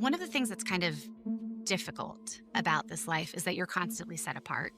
One of the things that's kind of difficult about this life is that you're constantly set apart.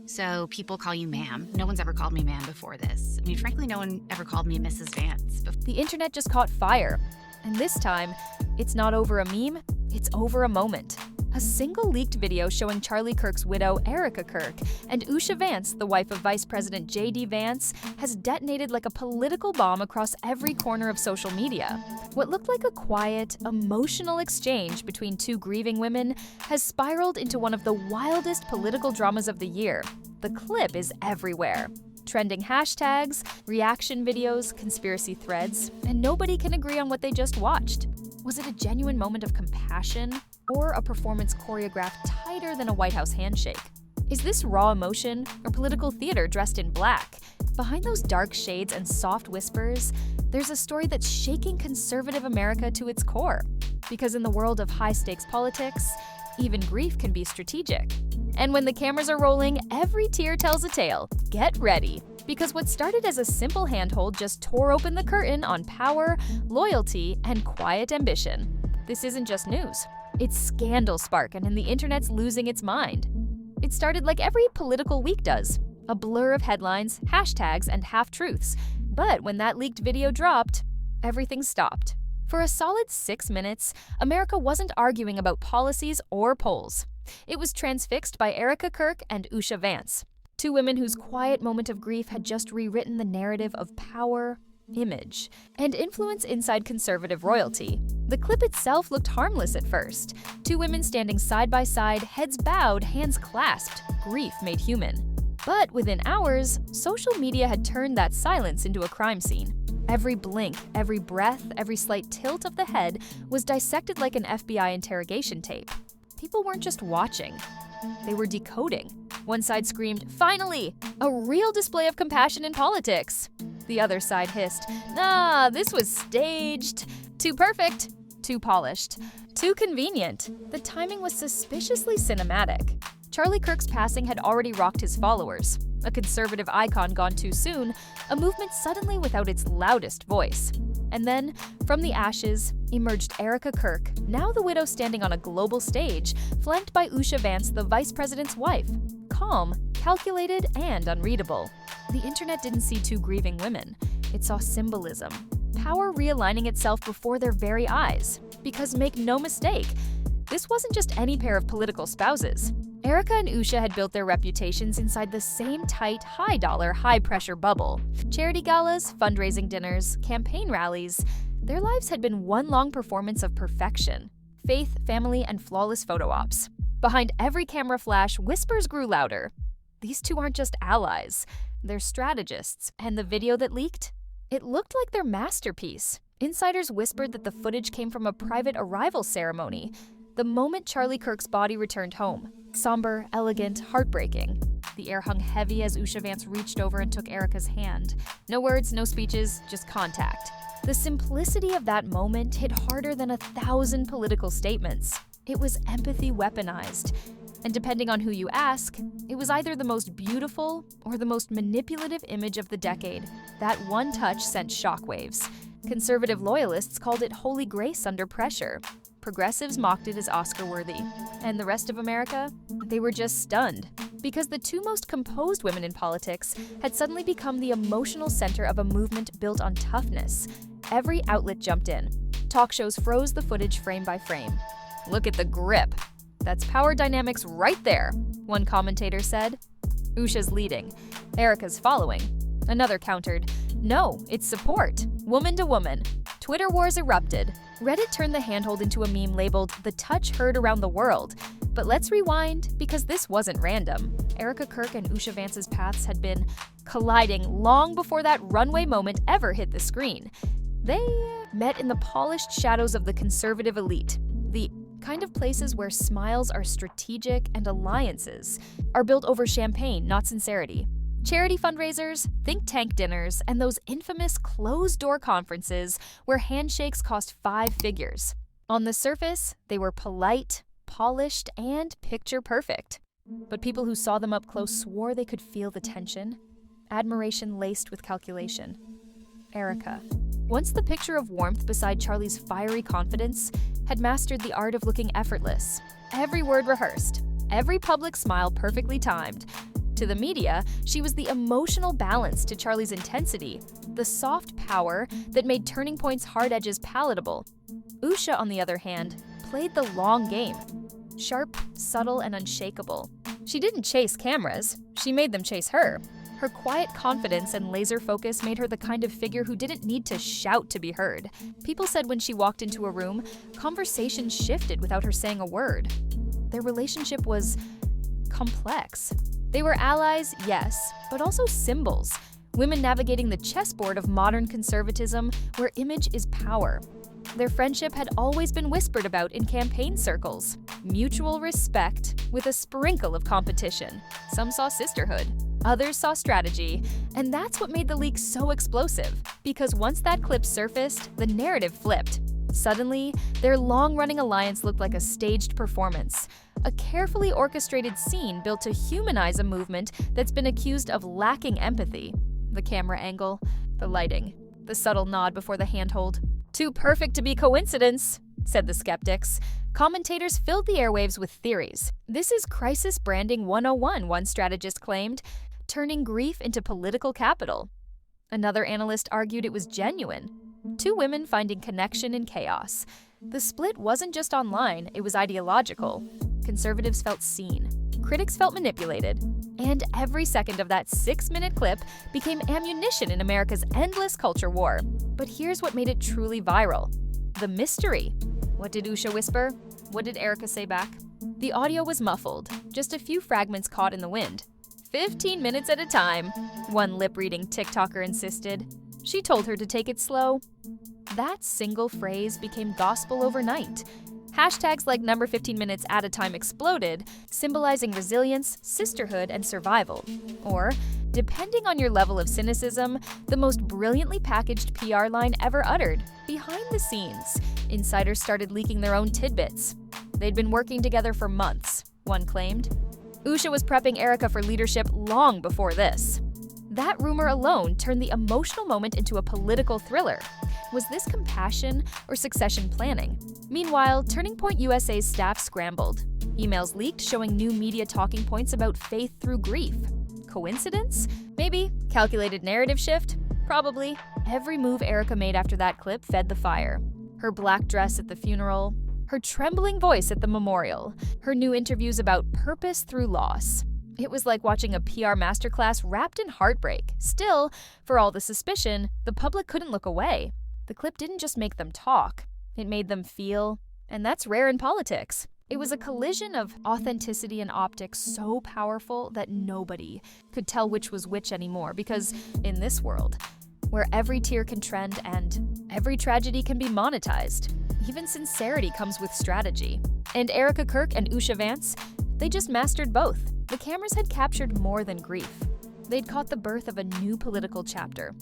So people call you ma'am. No one's ever called me ma'am before this. I mean, frankly, no one ever called me Mrs. Vance. The internet just caught fire. And this time, it's not over a meme, it's over a moment. A single leaked video showing Charlie Kirk's widow, Erica Kirk, and Usha Vance, the wife of Vice President J.D. Vance, has detonated like a political bomb across every corner of social media. What looked like a quiet, emotional exchange between two grieving women has spiraled into one of the wildest political dramas of the year. The clip is everywhere. Trending hashtags, reaction videos, conspiracy threads, and nobody can agree on what they just watched. Was it a genuine moment of compassion, or a performance choreographed tighter than a White House handshake? Is this raw emotion or political theater dressed in black? Behind those dark shades and soft whispers, there's a story that's shaking conservative America to its core. Because in the world of high-stakes politics, even grief can be strategic. And when the cameras are rolling, every tear tells a tale. Get ready, because what started as a simple handhold just tore open the curtain on power, loyalty, and quiet ambition. This isn't just news. It's scandal sparking, and the internet's losing its mind. It started like every political week does, a blur of headlines, hashtags, and half-truths. But when that leaked video dropped, everything stopped. For a solid 6 minutes, America wasn't arguing about policies or polls. It was transfixed by Erica Kirk and Usha Vance, two women whose quiet moment of grief had just rewritten the narrative of power, image, and influence inside conservative royalty. The clip itself looked harmless at first. Two women standing side by side, heads bowed, hands clasped, grief made human. But within hours, social media had turned that silence into a crime scene. Every blink, every breath, every slight tilt of the head was dissected like an FBI interrogation tape. People weren't just watching, they were decoding. One side screamed, "Finally! A real display of compassion in politics!" The other side hissed, "Nah, this was staged. Too perfect, too polished, too convenient." The timing was suspiciously cinematic. Charlie Kirk's passing had already rocked his followers. A conservative icon gone too soon, a movement suddenly without its loudest voice. And then, from the ashes, emerged Erica Kirk, now the widow standing on a global stage, flanked by Usha Vance, the vice president's wife. Calm, calculated, and unreadable. The internet didn't see two grieving women. It saw symbolism. Power realigning itself before their very eyes. Because make no mistake, this wasn't just any pair of political spouses. Erica and Usha had built their reputations inside the same tight, high-dollar, high-pressure bubble. Charity galas, fundraising dinners, campaign rallies. Their lives had been one long performance of perfection. Faith, family, and flawless photo ops. Behind every camera flash, whispers grew louder. These two aren't just allies. They're strategists. And the video that leaked? It looked like their masterpiece. Insiders whispered that the footage came from a private arrival ceremony, the moment Charlie Kirk's body returned home. Somber, elegant, heartbreaking. The air hung heavy as Usha Vance reached over and took Erica's hand. No words, no speeches, just contact. The simplicity of that moment hit harder than 1,000 political statements. It was empathy weaponized. And depending on who you ask, it was either the most beautiful or the most manipulative image of the decade. That one touch sent shockwaves. Conservative loyalists called it holy grace under pressure. Progressives mocked it as Oscar-worthy. And the rest of America? They were just stunned. Because the two most composed women in politics had suddenly become the emotional center of a movement built on toughness. Every outlet jumped in. Talk shows froze the footage frame by frame. "Look at the grip. That's power dynamics right there," one commentator said. Usha's leading. Erica's following. Another countered, "No, it's support. Woman to woman." Twitter wars erupted. Reddit turned the handhold into a meme labeled, "The touch heard around the world." But let's rewind, because this wasn't random. Erica Kirk and Usha Vance's paths had been colliding long before that runway moment ever hit the screen. They met in the polished shadows of the conservative elite, the kind of places where smiles are strategic and alliances are built over champagne, not sincerity. Charity fundraisers, think tank dinners, and those infamous closed-door conferences where handshakes cost 5 figures. On the surface, they were polite, polished, and picture-perfect. But people who saw them up close swore they could feel the tension, admiration laced with calculation. Erica. Once the picture of warmth beside Charlie's fiery confidence, had mastered the art of looking effortless. Every word rehearsed, every public smile perfectly timed. To the media, she was the emotional balance to Charlie's intensity, the soft power that made Turning Point's hard edges palatable. Usha, on the other hand, played the long game. Sharp, subtle, and unshakable. She didn't chase cameras, she made them chase her. Her quiet confidence and laser focus made her the kind of figure who didn't need to shout to be heard. People said when she walked into a room, conversation shifted without her saying a word. Their relationship was complex. They were allies, yes, but also symbols. Women navigating the chessboard of modern conservatism where image is power. Their friendship had always been whispered about in campaign circles. Mutual respect with a sprinkle of competition. Some saw sisterhood, others saw strategy, and that's what made the leak so explosive. Because once that clip surfaced, the narrative flipped. Suddenly, their long-running alliance looked like a staged performance. A carefully orchestrated scene built to humanize a movement that's been accused of lacking empathy. The camera angle, the lighting, the subtle nod before the handhold. Too perfect to be coincidence, said the skeptics. Commentators filled the airwaves with theories. This is crisis branding 101, one strategist claimed, turning grief into political capital. Another analyst argued it was genuine. Two women finding connection in chaos. The split wasn't just online, it was ideological. Conservatives felt seen. Critics felt manipulated. And every second of that 6-minute clip became ammunition in America's endless culture war. But here's what made it truly viral. The mystery. What did Usha whisper? What did Erica say back? The audio was muffled, just a few fragments caught in the wind. 15 minutes at a time, one lip-reading TikToker insisted. She told her to take it slow. That single phrase became gospel overnight. Hashtags like number 15 minutes at a time exploded, symbolizing resilience, sisterhood, and survival. Or, depending on your level of cynicism, the most brilliantly packaged PR line ever uttered. Behind the scenes, insiders started leaking their own tidbits. They'd been working together for months, one claimed. Usha was prepping Erica for leadership long before this. That rumor alone turned the emotional moment into a political thriller. Was this compassion or succession planning? Meanwhile, Turning Point USA's staff scrambled. Emails leaked showing new media talking points about faith through grief. Coincidence? Maybe. Calculated narrative shift? Probably. Every move Erica made after that clip fed the fire. Her black dress at the funeral, her trembling voice at the memorial, her new interviews about purpose through loss. It was like watching a PR masterclass wrapped in heartbreak. Still, for all the suspicion, the public couldn't look away. The clip didn't just make them talk, it made them feel, and that's rare in politics. It was a collision of authenticity and optics so powerful that nobody could tell which was which anymore, because in this world, where every tear can trend and every tragedy can be monetized, even sincerity comes with strategy. And Erica Kirk and Usha Vance, they just mastered both. The cameras had captured more than grief. They'd caught the birth of a new political chapter,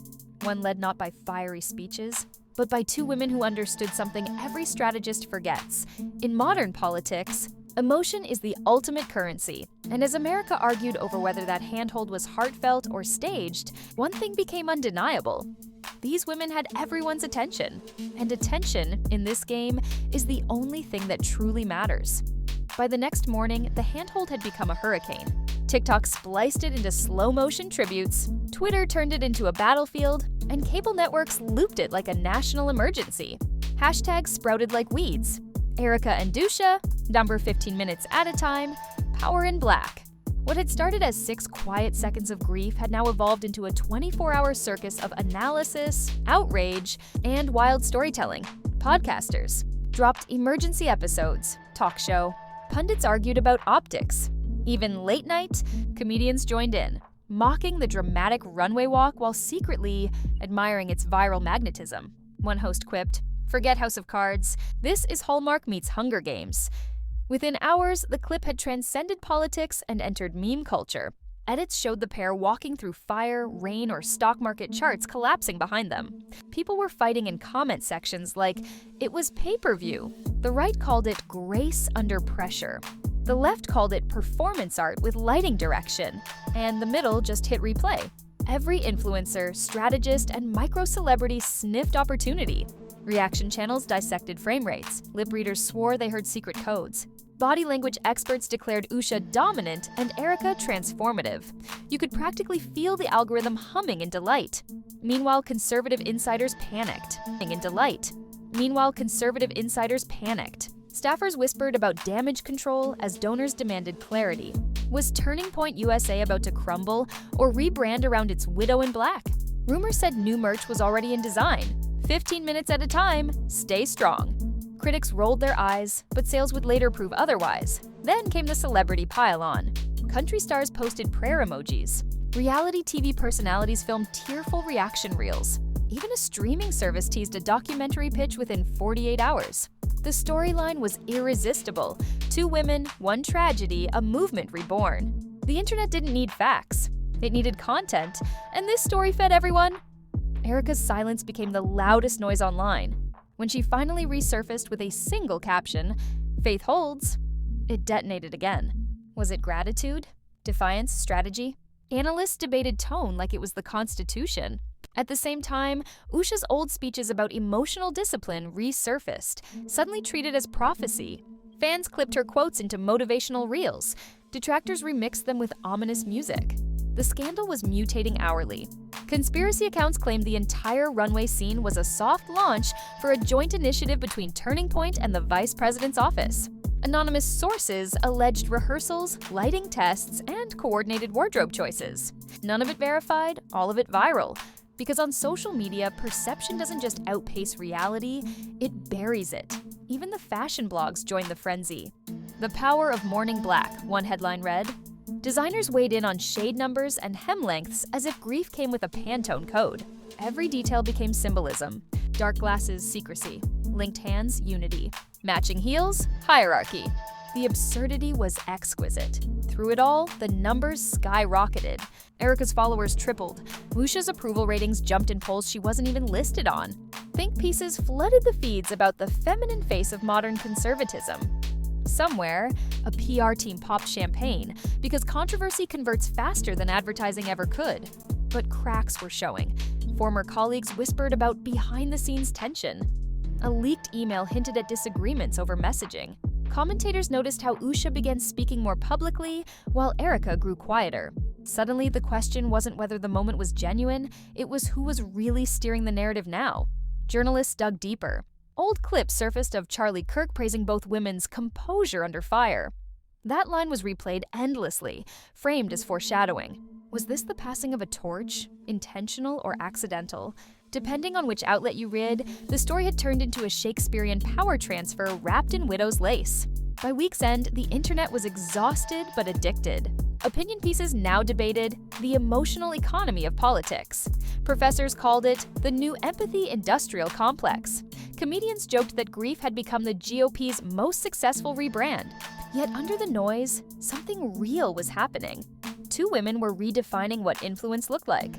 one led not by fiery speeches, but by two women who understood something every strategist forgets. In modern politics, emotion is the ultimate currency. And as America argued over whether that handhold was heartfelt or staged, one thing became undeniable. These women had everyone's attention. And attention, in this game, is the only thing that truly matters. By the next morning, the handhold had become a hurricane. TikTok spliced it into slow-motion tributes, Twitter turned it into a battlefield, and cable networks looped it like a national emergency. Hashtags sprouted like weeds. Erica and Usha, number 15 minutes at a time, power in black. What had started as 6 quiet seconds of grief had now evolved into a 24-hour circus of analysis, outrage, and wild storytelling. Podcasters dropped emergency episodes, talk show. Pundits argued about optics. Even late night, comedians joined in, mocking the dramatic runway walk while secretly admiring its viral magnetism. One host quipped, "Forget House of Cards, this is Hallmark meets Hunger Games." Within hours, the clip had transcended politics and entered meme culture. Edits showed the pair walking through fire, rain, or stock market charts collapsing behind them. People were fighting in comment sections like, it was pay-per-view. The right called it grace under pressure. The left called it performance art with lighting direction. And the middle just hit replay. Every influencer, strategist, and micro-celebrity sniffed opportunity. Reaction channels dissected frame rates. Lip readers swore they heard secret codes. Body language experts declared Usha dominant and Erica transformative. You could practically feel the algorithm humming in delight. Meanwhile, conservative insiders panicked. Staffers whispered about damage control as donors demanded clarity. Was Turning Point USA about to crumble or rebrand around its widow in black? Rumors said new merch was already in design. 15 minutes at a time, stay strong. Critics rolled their eyes, but sales would later prove otherwise. Then came the celebrity pile-on. Country stars posted prayer emojis. Reality TV personalities filmed tearful reaction reels. Even a streaming service teased a documentary pitch within 48 hours. The storyline was irresistible. 2 women, 1 tragedy, a movement reborn. The internet didn't need facts. It needed content, and this story fed everyone. Erica's silence became the loudest noise online. When she finally resurfaced with a single caption, "Faith holds," it detonated again. Was it gratitude? Defiance? Strategy? Analysts debated tone like it was the Constitution. At the same time, Usha's old speeches about emotional discipline resurfaced, suddenly treated as prophecy. Fans clipped her quotes into motivational reels. Detractors remixed them with ominous music. The scandal was mutating hourly. Conspiracy accounts claimed the entire runway scene was a soft launch for a joint initiative between Turning Point and the vice president's office. Anonymous sources alleged rehearsals, lighting tests, and coordinated wardrobe choices. None of it verified, all of it viral. Because on social media, perception doesn't just outpace reality, it buries it. Even the fashion blogs joined the frenzy. "The power of mourning black," one headline read. Designers weighed in on shade numbers and hem lengths as if grief came with a Pantone code. Every detail became symbolism. Dark glasses, secrecy. Linked hands, unity. Matching heels, hierarchy. The absurdity was exquisite. Through it all, the numbers skyrocketed. Erica's followers tripled. Usha's approval ratings jumped in polls she wasn't even listed on. Think pieces flooded the feeds about the feminine face of modern conservatism. Somewhere, a PR team popped champagne because controversy converts faster than advertising ever could. But cracks were showing. Former colleagues whispered about behind-the-scenes tension. A leaked email hinted at disagreements over messaging. Commentators noticed how Usha began speaking more publicly, while Erica grew quieter. Suddenly, the question wasn't whether the moment was genuine, it was who was really steering the narrative now. Journalists dug deeper. Old clips surfaced of Charlie Kirk praising both women's composure under fire. That line was replayed endlessly, framed as foreshadowing. Was this the passing of a torch, intentional or accidental? Depending on which outlet you read, the story had turned into a Shakespearean power transfer wrapped in widow's lace. By week's end, the internet was exhausted but addicted. Opinion pieces now debated the emotional economy of politics. Professors called it the new empathy industrial complex. Comedians joked that grief had become the GOP's most successful rebrand. Yet under the noise, something real was happening. 2 women were redefining what influence looked like.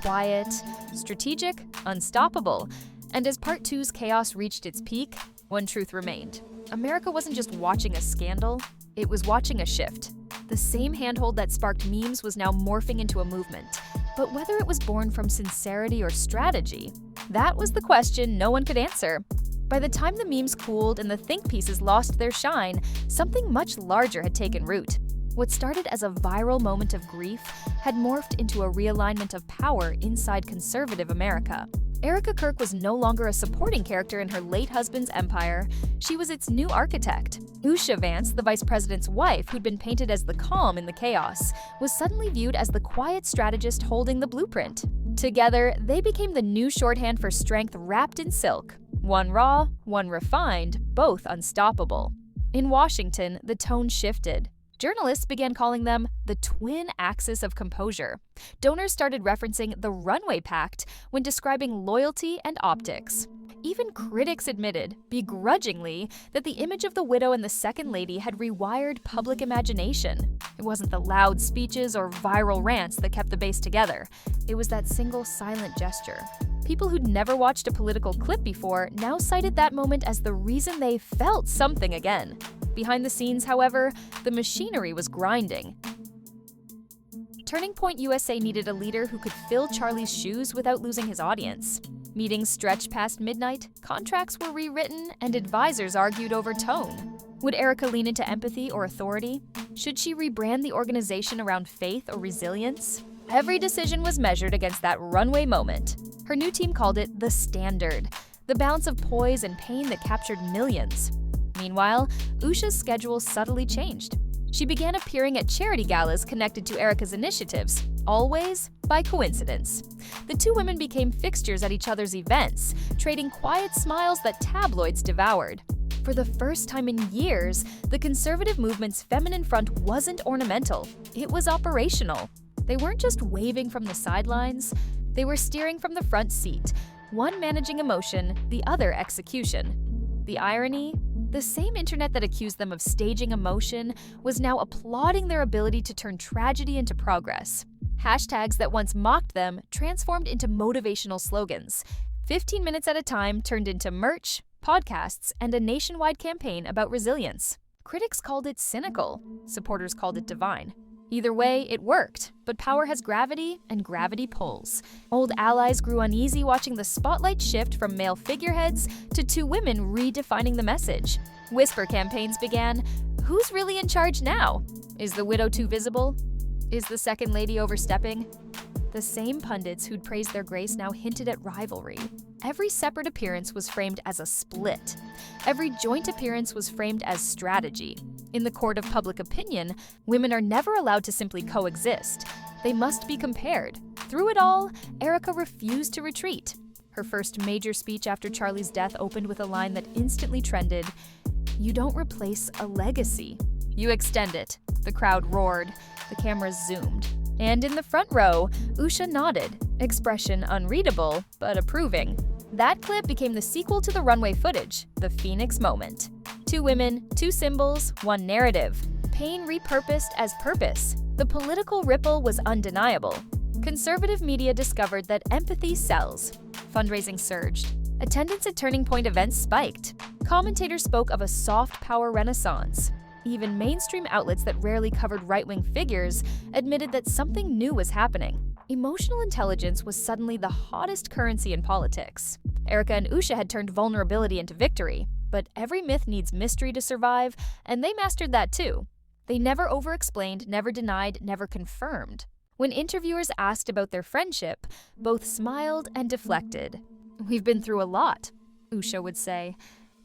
Quiet, strategic, unstoppable. And as Part 2's chaos reached its peak, one truth remained. America wasn't just watching a scandal, it was watching a shift. The same handhold that sparked memes was now morphing into a movement. But whether it was born from sincerity or strategy, that was the question no one could answer. By the time the memes cooled and the think pieces lost their shine, something much larger had taken root. What started as a viral moment of grief had morphed into a realignment of power inside conservative America. Erica Kirk was no longer a supporting character in her late husband's empire, she was its new architect. Usha Vance, the vice president's wife, who'd been painted as the calm in the chaos, was suddenly viewed as the quiet strategist holding the blueprint. Together, they became the new shorthand for strength wrapped in silk. One raw, one refined, both unstoppable. In Washington, the tone shifted. Journalists began calling them the twin axis of composure. Donors started referencing the runway pact when describing loyalty and optics. Even critics admitted, begrudgingly, that the image of the widow and the second lady had rewired public imagination. It wasn't the loud speeches or viral rants that kept the base together. It was that single silent gesture. People who'd never watched a political clip before now cited that moment as the reason they felt something again. Behind the scenes, however, the machinery was grinding. Turning Point USA needed a leader who could fill Charlie's shoes without losing his audience. Meetings stretched past midnight, contracts were rewritten, and advisors argued over tone. Would Erica lean into empathy or authority? Should she rebrand the organization around faith or resilience? Every decision was measured against that runway moment. Her new team called it the Standard, the balance of poise and pain that captured millions. Meanwhile, Usha's schedule subtly changed. She began appearing at charity galas connected to Erica's initiatives, always by coincidence. The two women became fixtures at each other's events, trading quiet smiles that tabloids devoured. For the first time in years, the conservative movement's feminine front wasn't ornamental, it was operational. They weren't just waving from the sidelines, they were steering from the front seat, one managing emotion, the other execution. The irony? The same internet that accused them of staging emotion was now applauding their ability to turn tragedy into progress. Hashtags that once mocked them transformed into motivational slogans. 15 minutes at a time turned into merch, podcasts, and a nationwide campaign about resilience. Critics called it cynical, supporters called it divine. Either way, it worked, but power has gravity, and gravity pulls. Old allies grew uneasy watching the spotlight shift from male figureheads to two women redefining the message. Whisper campaigns began. Who's really in charge now? Is the widow too visible? Is the second lady overstepping? The same pundits who'd praised their grace now hinted at rivalry. Every separate appearance was framed as a split. Every joint appearance was framed as strategy. In the court of public opinion, women are never allowed to simply coexist. They must be compared. Through it all, Erica refused to retreat. Her first major speech after Charlie's death opened with a line that instantly trended, "You don't replace a legacy. You extend it." The crowd roared. The cameras zoomed. And in the front row, Usha nodded, expression unreadable, but approving. That clip became the sequel to the runway footage, the Phoenix moment. Two women, two symbols, one narrative. Pain repurposed as purpose. The political ripple was undeniable. Conservative media discovered that empathy sells. Fundraising surged. Attendance at Turning Point events spiked. Commentators spoke of a soft power renaissance. Even mainstream outlets that rarely covered right-wing figures admitted that something new was happening. Emotional intelligence was suddenly the hottest currency in politics. Erica and Usha had turned vulnerability into victory, but every myth needs mystery to survive, and they mastered that too. They never over-explained, never denied, never confirmed. When interviewers asked about their friendship, both smiled and deflected. "We've been through a lot," Usha would say.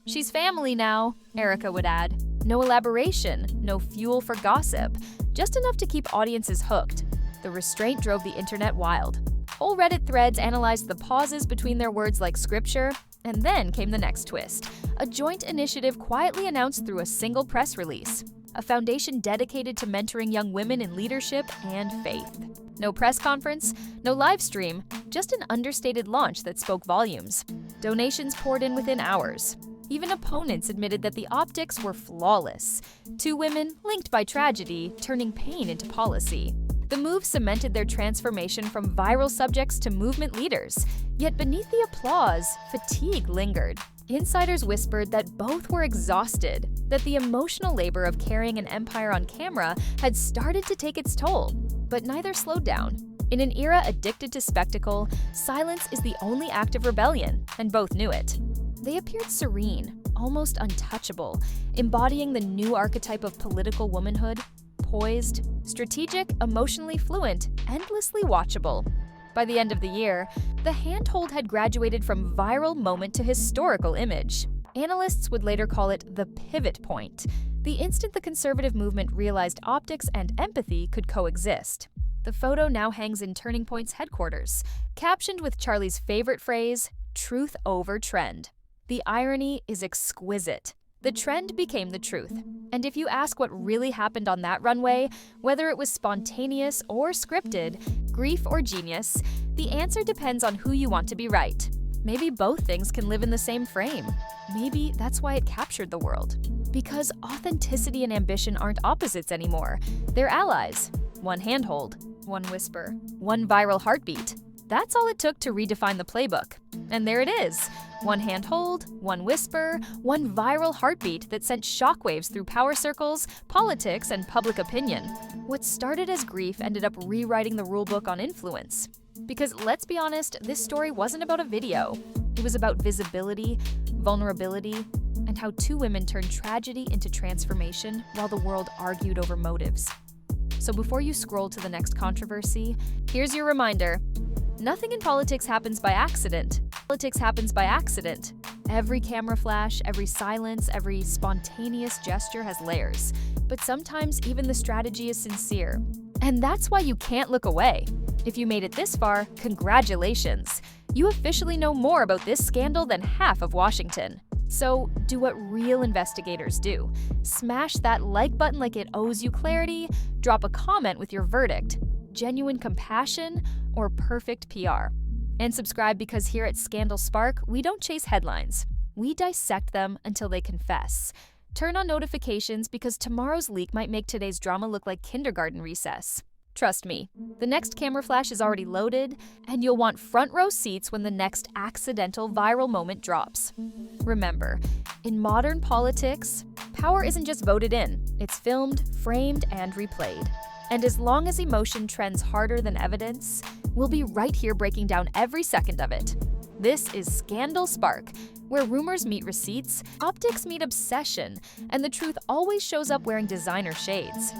"She's family now," Erica would add. No elaboration, no fuel for gossip, just enough to keep audiences hooked. The restraint drove the internet wild. Whole Reddit threads analyzed the pauses between their words like scripture, and then came the next twist. A joint initiative quietly announced through a single press release. A foundation dedicated to mentoring young women in leadership and faith. No press conference, no live stream, just an understated launch that spoke volumes. Donations poured in within hours. Even opponents admitted that the optics were flawless. Two women, linked by tragedy, turning pain into policy. The move cemented their transformation from viral subjects to movement leaders. Yet beneath the applause, fatigue lingered. Insiders whispered that both were exhausted, that the emotional labor of carrying an empire on camera had started to take its toll. But neither slowed down. In an era addicted to spectacle, silence is the only act of rebellion, and both knew it. They appeared serene, almost untouchable, embodying the new archetype of political womanhood, poised, strategic, emotionally fluent, endlessly watchable. By the end of the year, the handhold had graduated from viral moment to historical image. Analysts would later call it the pivot point, the instant the conservative movement realized optics and empathy could coexist. The photo now hangs in Turning Point's headquarters, captioned with Charlie's favorite phrase, "Truth over trend." The irony is exquisite. The trend became the truth. And if you ask what really happened on that runway, whether it was spontaneous or scripted, grief or genius, the answer depends on who you want to be right. Maybe both things can live in the same frame. Maybe that's why it captured the world. Because authenticity and ambition aren't opposites anymore. They're allies. One handhold, one whisper, one viral heartbeat. That's all it took to redefine the playbook. And there it is. One handhold, one whisper, one viral heartbeat that sent shockwaves through power circles, politics, and public opinion. What started as grief ended up rewriting the rulebook on influence. Because let's be honest, this story wasn't about a video. It was about visibility, vulnerability, and how two women turned tragedy into transformation while the world argued over motives. So before you scroll to the next controversy, here's your reminder. Nothing in politics happens by accident. Politics happens by accident. Every camera flash, every silence, every spontaneous gesture has layers. But sometimes even the strategy is sincere. And that's why you can't look away. If you made it this far, congratulations. You officially know more about this scandal than half of Washington. So do what real investigators do. Smash that like button like it owes you clarity, drop a comment with your verdict, genuine compassion, or perfect PR. And subscribe because here at Scandal Spark, we don't chase headlines. We dissect them until they confess. Turn on notifications because tomorrow's leak might make today's drama look like kindergarten recess. Trust me, the next camera flash is already loaded, and you'll want front row seats when the next accidental viral moment drops. Remember, in modern politics, power isn't just voted in, it's filmed, framed, and replayed. And as long as emotion trends harder than evidence, we'll be right here breaking down every second of it. This is Scandal Spark, where rumors meet receipts, optics meet obsession, and the truth always shows up wearing designer shades.